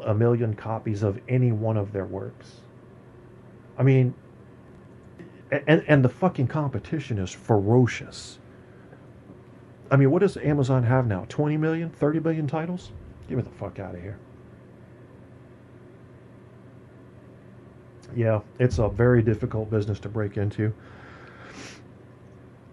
a million copies of any one of their works. I mean, and the fucking competition is ferocious. I mean, what does Amazon have now? 20 million, 30 billion titles? Get me the fuck out of here. Yeah, it's a very difficult business to break into.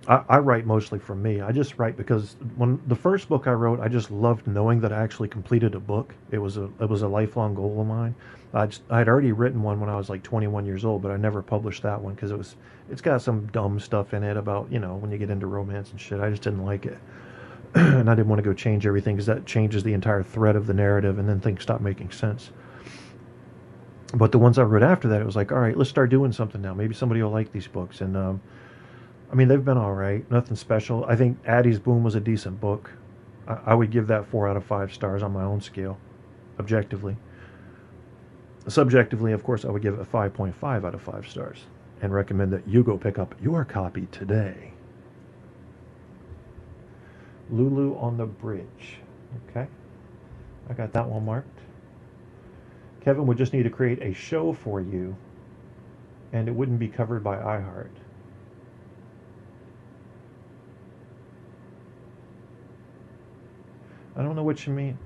I write mostly for me. I just write because when the first book I wrote, I just loved knowing that I actually completed a book. It was a lifelong goal of mine. I had already written one when I was like 21 years old, but I never published that one because it's got some dumb stuff in it about when you get into romance and shit. I just didn't like it, and I didn't want to go change everything because that changes the entire thread of the narrative, and then things stop making sense. But the ones I wrote after that, it was like, all right, let's start doing something now. Maybe somebody will like these books, and I mean, they've been all right. Nothing special. I think Addie's Boom was a decent book. I would give that 4 out of 5 stars on my own scale, objectively. Subjectively, of course, I would give it a 5.5 out of 5 stars and recommend that you go pick up your copy today. Lulu on the Bridge. Okay. I got that one marked. Kevin would just need to create a show for you, and it wouldn't be covered by iHeart. I don't know what you mean.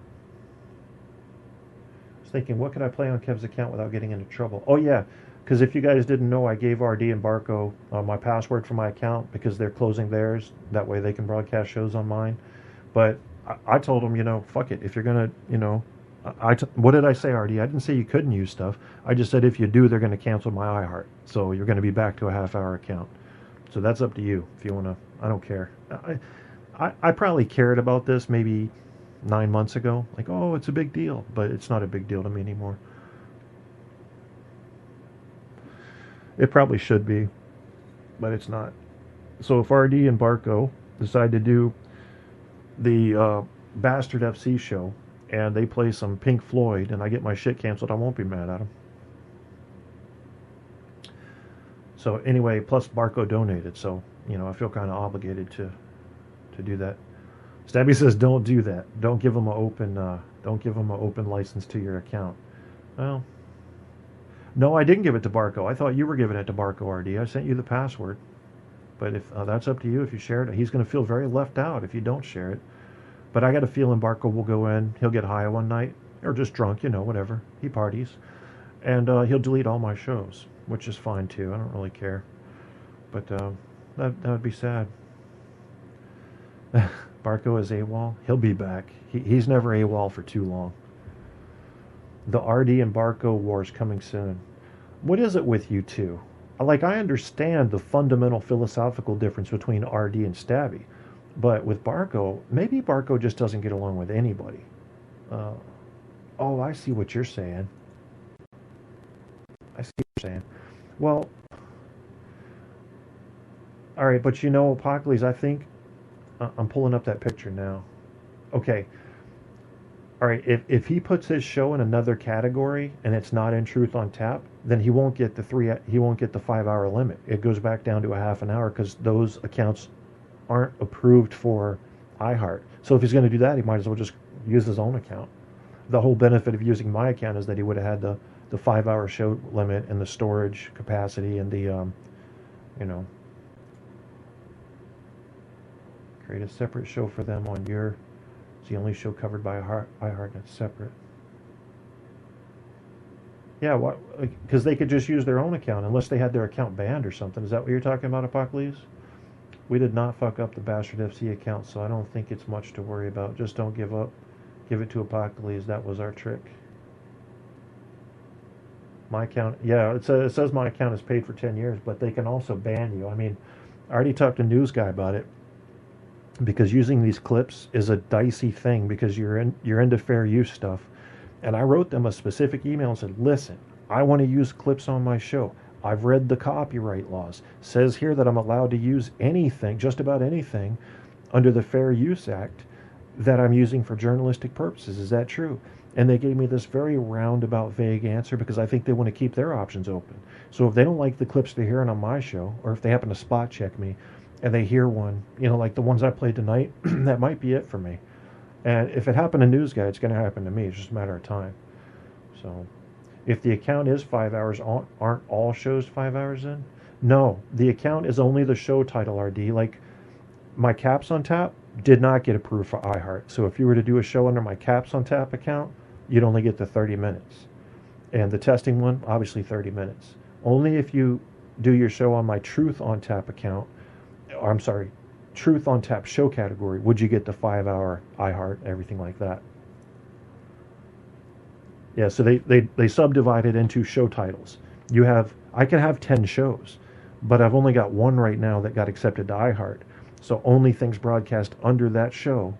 I was thinking, what could I play on Kev's account without getting into trouble? Oh, yeah, because if you guys didn't know, I gave RD and Barco my password for my account because they're closing theirs. That way they can broadcast shows on mine. But I told them, fuck it. If you're going to, what did I say, RD? I didn't say you couldn't use stuff. I just said if you do, they're going to cancel my iHeart. So you're going to be back to a half-hour account. So that's up to you if you want to. I don't care. I probably cared about this maybe 9 months ago. Like, oh, it's a big deal. But it's not a big deal to me anymore. It probably should be, but it's not. So if RD and Barco decide to do the Bastard FC show and they play some Pink Floyd and I get my shit canceled, I won't be mad at them. So anyway, plus Barco donated, so I feel kind of obligated to do that. Stabby says, "Don't do that. Don't give them an open license to your account." Well, no, I didn't give it to Barco. I thought you were giving it to Barco, RD. I sent you the password. But if that's up to you. If you share it, he's going to feel very left out if you don't share it. But I got a feeling Barco will go in. He'll get high one night, or just drunk, whatever. He parties, and he'll delete all my shows, which is fine too. I don't really care. But that would be sad. Barco is AWOL. He'll be back. He's never AWOL for too long. The RD and Barco wars coming soon. What is it with you two? Like, I understand the fundamental philosophical difference between RD and Stabby, but with Barco, maybe Barco just doesn't get along with anybody. Oh, I see what you're saying. I see what you're saying. Well, all right, but Apocalypse, I think I'm pulling up that picture now. Okay. All right, if he puts his show in another category and it's not in Truth on Tap, then he won't get the 5-hour limit. It goes back down to a half an hour because those accounts aren't approved for iHeart. So if he's going to do that, he might as well just use his own account. The whole benefit of using my account is that he would have had the 5-hour show limit and the storage capacity and the create a separate show for them on your. It's the only show covered by iHeart that's separate. Yeah, because they could just use their own account unless they had their account banned or something. Is that what you're talking about, Apocalypse? We did not fuck up the Bastard FC account, so I don't think it's much to worry about. Just don't give up. Give it to Apocalypse. That was our trick. My account, yeah, it says my account is paid for 10 years, but they can also ban you. I mean, I already talked to News Guy about it. Because using these clips is a dicey thing because you're into fair use stuff. And I wrote them a specific email and said, listen, I want to use clips on my show. I've read the copyright laws. It says here that I'm allowed to use anything, just about anything, under the Fair Use Act that I'm using for journalistic purposes. Is that true? And they gave me this very roundabout, vague answer because I think they want to keep their options open. So if they don't like the clips they're hearing on my show, or if they happen to spot check me, and they hear one, like the ones I played tonight, that might be it for me. And if it happened to News Guy, it's going to happen to me. It's just a matter of time. So if the account is 5 hours, aren't all shows 5 hours in? No, the account is only the show title, RD. Like my Caps on Tap did not get approved for iHeart. So if you were to do a show under my Caps on Tap account, you'd only get the 30 minutes. And the testing one, obviously 30 minutes. Only if you do your show on my Truth on Tap account, or I'm sorry, Truth on Tap show category, would you get the 5 hour iHeart, everything like that. Yeah, so they subdivide it into show titles. I can have 10 shows, but I've only got one right now that got accepted to iHeart. So only things broadcast under that show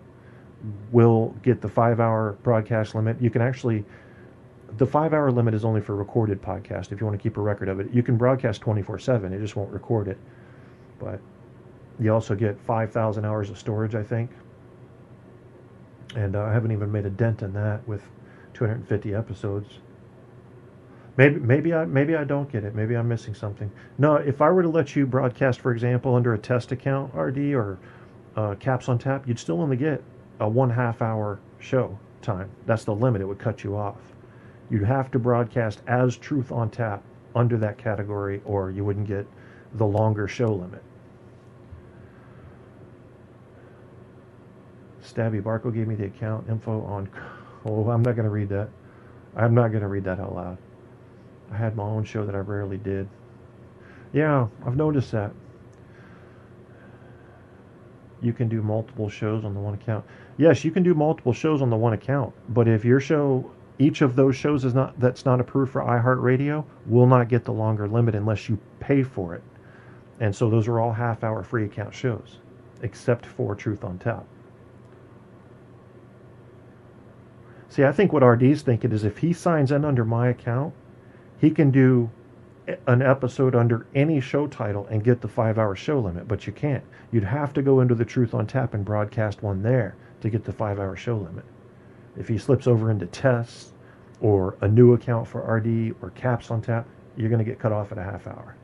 will get the 5 hour broadcast limit. You can actually, the 5 hour limit is only for recorded podcast. If you want to keep a record of it, you can broadcast 24/7. It just won't record it. But you also get 5,000 hours of storage, I think. And I haven't even made a dent in that with 250 episodes. Maybe I don't get it. Maybe I'm missing something. No, if I were to let you broadcast, for example, under a test account, RD, or Caps on Tap, you'd still only get a 1/2 hour show time. That's the limit. It would cut you off. You'd have to broadcast as Truth on Tap under that category, or you wouldn't get the longer show limit. Stabby Barco gave me the account info on. Oh, I'm not going to read that. I'm not going to read that out loud. I had my own show that I rarely did. Yeah, I've noticed that. You can do multiple shows on the one account. Yes, you can do multiple shows on the one account, but if your show, each of those shows that's not approved for iHeartRadio, will not get the longer limit unless you pay for it. And so those are all 1/2 hour free account shows, except for Truth on Tap. See, I think what RD's thinking is if he signs in under my account, he can do an episode under any show title and get the 5 hour show limit, but you can't. You'd have to go into the Truth on Tap and broadcast one there to get the 5 hour show limit. If he slips over into tests or a new account for RD or Caps on Tap, you're going to get cut off at a 1/2 hour.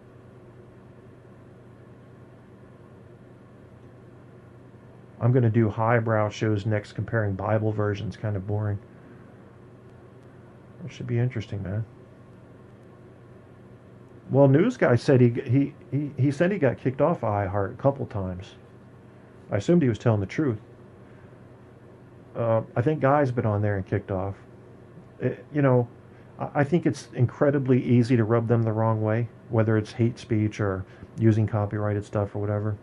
I'm going to do highbrow shows next, comparing Bible versions. Kind of boring. That should be interesting, man. Well, news guy said he said he got kicked off iHeart a couple times. I assumed he was telling the truth. I think Guy's been on there and kicked off. I think it's incredibly easy to rub them the wrong way, whether it's hate speech or using copyrighted stuff or whatever.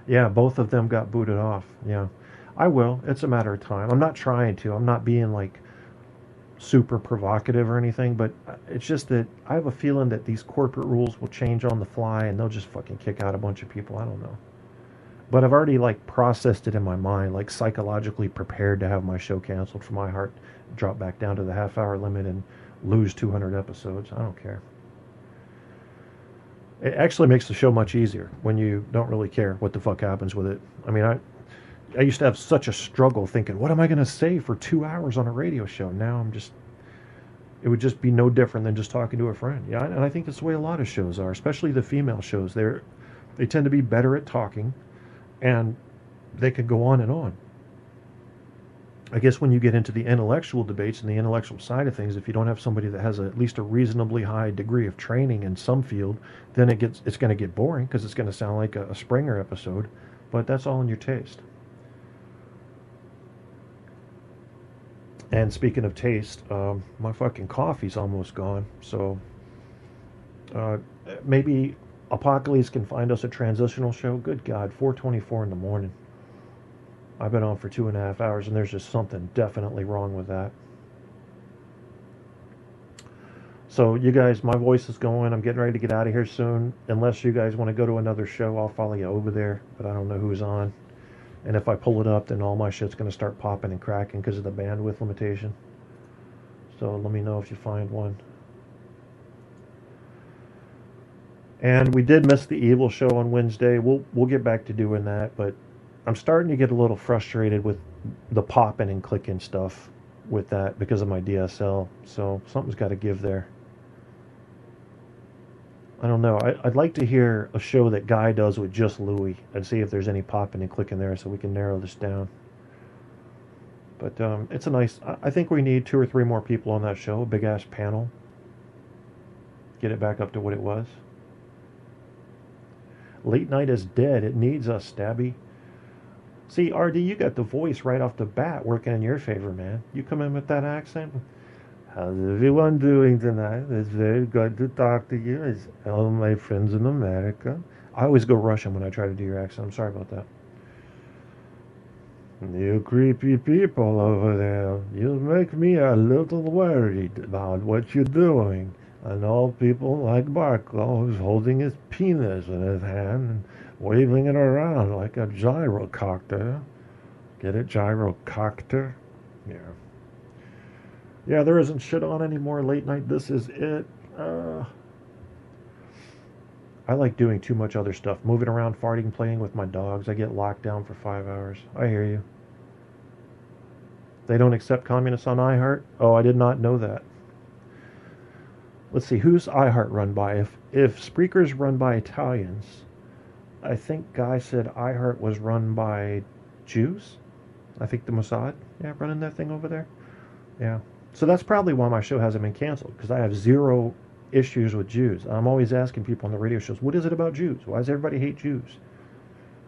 Yeah, both of them got booted off. Yeah, I will. It's a matter of time. I'm not trying to. I'm not being like super provocative or anything, but it's just that I have a feeling that these corporate rules will change on the fly and they'll just fucking kick out a bunch of people. I don't know. But I've already like processed it in my mind, like psychologically prepared to have my show canceled from iHeart, drop back down to the 1/2 hour limit and lose 200 episodes. I don't care. It actually makes the show much easier when you don't really care what the fuck happens with it. I mean, I used to have such a struggle thinking, what am I going to say for 2 hours on a radio show? Now it would just be no different than just talking to a friend. Yeah, and I think that's the way a lot of shows are, especially the female shows. They tend to be better at talking, and they could go on and on. I guess when you get into the intellectual debates and the intellectual side of things, if you don't have somebody that has at least a reasonably high degree of training in some field, then it's going to get boring because it's going to sound like a Springer episode. But that's all in your taste. And speaking of taste, my fucking coffee's almost gone. So maybe Apocalypse can find us a transitional show. Good God, 4:24 in the morning. I've been on for 2.5 hours, and there's just something definitely wrong with that. So you guys, my voice is going. I'm getting ready to get out of here soon. Unless you guys want to go to another show, I'll follow you over there. But I don't know who's on. And if I pull it up, then all my shit's going to start popping and cracking because of the bandwidth limitation. So let me know if you find one. And we did miss the Evil show on Wednesday. We'll get back to doing that, but I'm starting to get a little frustrated with the popping and clicking stuff with that because of my DSL. So something's got to give there. I don't know. I'd like to hear a show that Guy does with just Louie and see if there's any popping and clicking there so we can narrow this down. But it's a nice. I think we need 2 or 3 more people on that show. A big ass panel. Get it back up to what it was. Late night is dead. It needs us, Stabby. See, RD, you got the voice right off the bat working in your favor, man. You come in with that accent. How's everyone doing tonight? It's very good to talk to you. It's all my friends in America. I always go Russian when I try to do your accent. I'm sorry about that. You creepy people over there. You make me a little worried about what you're doing. And all people like Barklow, who's holding his penis in his hand and waving it around like a gyrocopter. Get it, gyrocopter? Yeah. Yeah, there isn't shit on anymore late night. This is it. I like doing too much other stuff. Moving around, farting, playing with my dogs. I get locked down for 5 hours. I hear you. They don't accept communists on iHeart? Oh, I did not know that. Let's see, who's iHeart run by? If Spreaker's run by Italians, I think Guy said iHeart was run by Jews. I think the Mossad, running that thing over there. Yeah. So that's probably why my show hasn't been canceled, because I have zero issues with Jews. I'm always asking people on the radio shows, what is it about Jews? Why does everybody hate Jews?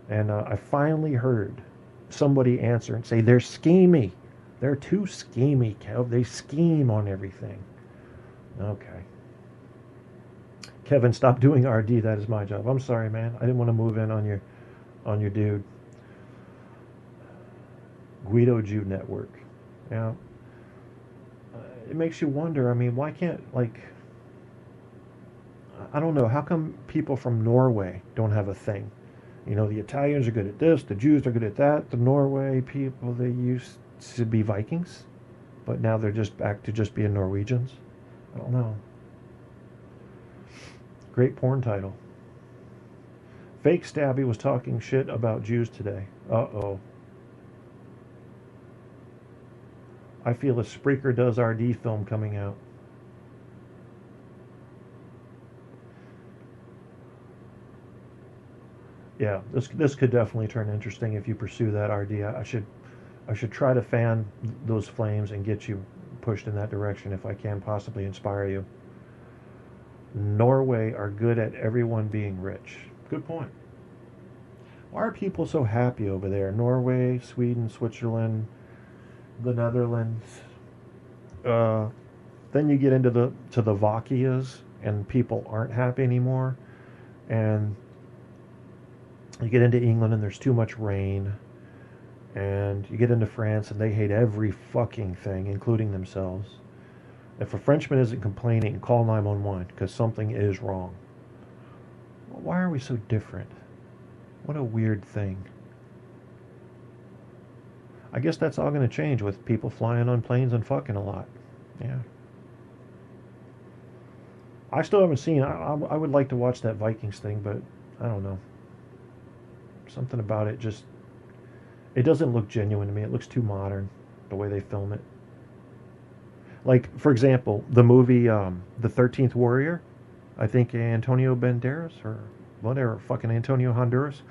And I finally heard somebody answer and say, they're schemy. They're too schemy, Kev. They scheme on everything. Okay. Kevin, stop doing RD. That is my job. I'm sorry, man. I didn't want to move in on your dude. Guido Jew Network. Yeah. It makes you wonder. I mean, why can't, I don't know. How come people from Norway don't have a thing? You know, the Italians are good at this. The Jews are good at that. The Norway people, they used to be Vikings, but now they're just back to just being Norwegians. I don't know. Great porn title. Fake Stabby was talking shit about Jews today. Uh-oh. I feel a Spreaker Does RD film coming out. Yeah, this could definitely turn interesting if you pursue that RD. I should try to fan those flames and get you pushed in that direction if I can possibly inspire you. Norway are good at everyone being rich. Good point. Why are people so happy over there? Norway, Sweden, Switzerland, the Netherlands. Then you get into the Vakias, and people aren't happy anymore. And you get into England, and there's too much rain. And you get into France, and they hate every fucking thing, including themselves. If a Frenchman isn't complaining, call 911, because something is wrong. Why are we so different? What a weird thing. I guess that's all going to change with people flying on planes and fucking a lot. Yeah. I still haven't seen. I would like to watch that Vikings thing, but I don't know. Something about it just. It doesn't look genuine to me. It looks too modern, the way they film it. Like, for example, the movie The 13th Warrior. I think Antonio Banderas or whatever, fucking Antonio Honduras.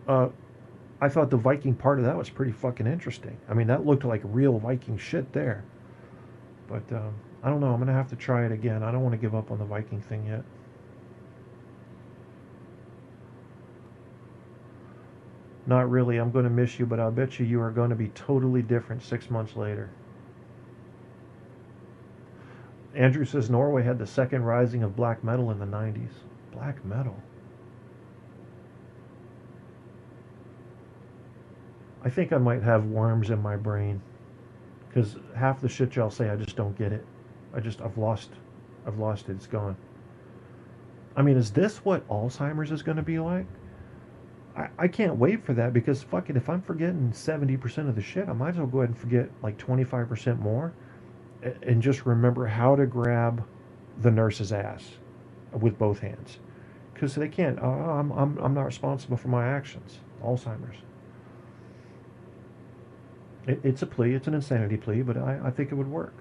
I thought the Viking part of that was pretty fucking interesting. I mean, that looked like real Viking shit there. But I don't know. I'm going to have to try it again. I don't want to give up on the Viking thing yet. Not really. I'm going to miss you, but I'll bet you are going to be totally different 6 months later. Andrew says Norway had the second rising of black metal in the 90s. Black metal? I think I might have worms in my brain. Because half the shit y'all say, I just don't get it. I've lost it. It's gone. I mean, is this what Alzheimer's is going to be like? I can't wait for that, because fuck it, if I'm forgetting 70% of the shit, I might as well go ahead and forget like 25% more and just remember how to grab the nurse's ass with both hands. Because they can't. I'm not responsible for my actions. Alzheimer's. It's a plea. It's an insanity plea, but I think it would work.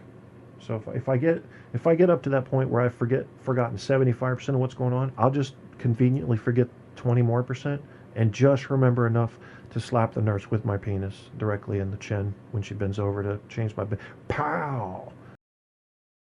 So if I get up to that point where I've forgotten 75% of what's going on, I'll just conveniently forget 20 more percent, and just remember enough to slap the nurse with my penis directly in the chin when she bends over to change my bed. Pow!